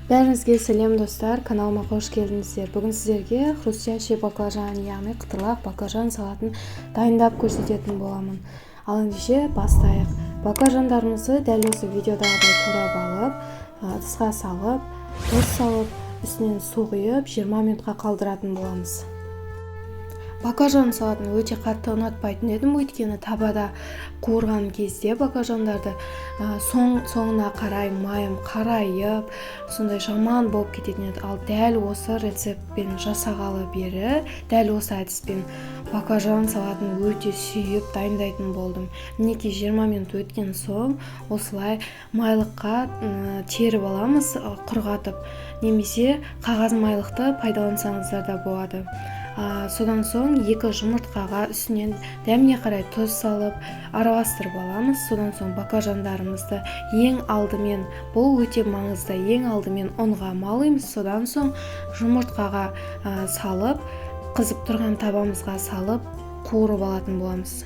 Бәріңізге сәлем достар, каналыма қош келдіңіздер. Бүгін сіздерге хрустящий баклажан, яғни қытырлақ баклажан салатын дайындап көрсететін боламын. Ал ендеше бастайық. Баклажандарымызды дәл осы видеодағыдай турап алып, ыдысқа салып, тұз салып, үстінен су құйып 20 минутқа қалдыратын боламыз. Баклажан салатын өте қатты ұнатпайтын едім, өйткені табада қуырған кезде баклажандарды соңына қарай майым қарайып, сондай жаман болып кететін еді. Ал дәл осы рецептпен жасағалы бері, дәл осы әдіспен баклажан салатын өте сүйіп дайындайтын болдым. Мінекей 20 минут өткен соң осылай майлыққа теріп аламыз, құрғатып, немесе қағаз майлықты пайдалансаңыздар да болады. Содан соң 2 жұмыртқаға үстінен дәміне қарай тұз салып араластырып аламыз. Содан соң баклажандарымызды ең алдымен, бұл өте маңызды, ең алдымен ұнға малаймыз. Содан соң жұмыртқаға салып, қызып тұрған табамызға салып қуырып алатын боламыз.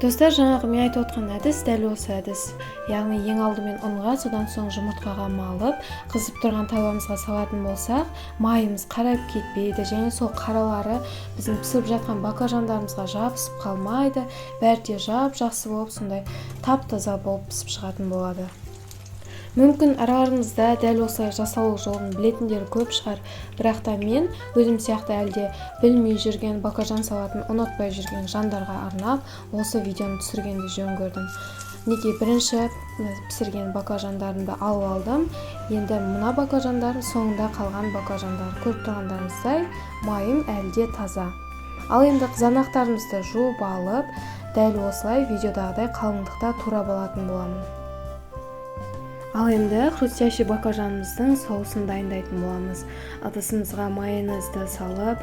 Достар, жаңағы мен айтып отқан әдіс дәл осы әдіс. Яғни ең алдымен ұнға, содан соң жұмыртқаға малып, қызып тұрған табамызға салатын болсақ, майымыз қарайып кетпейді, және сол қаралары біздің пісіп жатқан баклажандарымызға жабысып қалмайды, бәрі де жақсы болып, сондай тап-таза болып пісіп шығатын болады. Мүмкін араларыңызда дәл осылай жасалу жолын білетіндер көп шығар, бірақ та мен өзім сияқты әлде білмей жүрген, баклажан салатын ұнатпай жүрген жандарға арнап осы видеоны түсіргенді жөн көрдім. Неге бірінші пісірген баклажандарымды алып алдым. Енді мына баклажандар соңында қалған баклажандар. Көріп тұрғандарыңыздай майым әлде таза. Ал енді қызанақтарымызды жуып алып, дәл осылай видеодағыдай қалыңдықта турап алатын боламын. Ал енді хрустящий баклажанымыздың соусын дайындайтын боламыз. Ыдысымызға майонезді салып,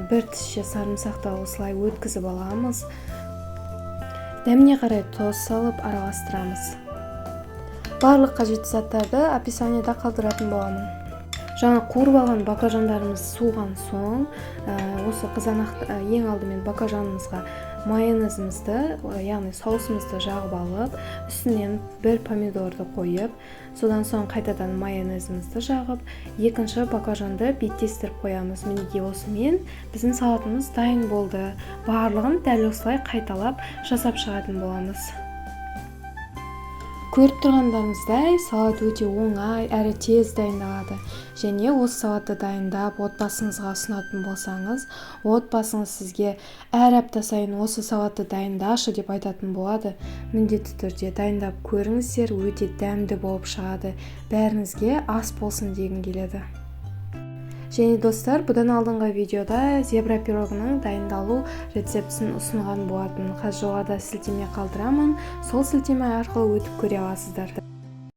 бір тісше сарымсақты осылай өткізіп аламыз. Дәміне қарай тұз салып араластырамыз. Барлық қажетті заттарды описаниеда қалдыратын боламын. Жаңа қуырып алған баклажандарымыз суыған соң, осы қызанақты ең алдымен баклажанымызға майонезімізді, яғни соусымызды жағып алып, үстінен бір помидорды қойып, содан соң қайтадан майонезімізді жағып, екінші баклажанды беттестіріп қоямыз. Мінекей осымен біздің салатымыз дайын болды. Барлығын дәл осылай қайталап жасап шығатын боламыз. Көріп тұрғандарыңыздай, салат өте оңай әрі тез дайындалады. Және осы салатты дайындап отбасыңызға ұсынатын болсаңыз, отбасыңыз сізге әр апта сайын осы салатты дайындашы деп айтатын болады. Міндетті түрде дайындап көріңіздер, өте дәмді болып шығады. Бәріңізге ас болсын дегім келеді. Және достар, бұдан алдыңғы видеода зебра пирогының дайындалу рецептісін ұсынған болатын. Қазір жоғарыда сілтеме қалдырамын, сол сілтеме арқылы өтіп көре аласыздар.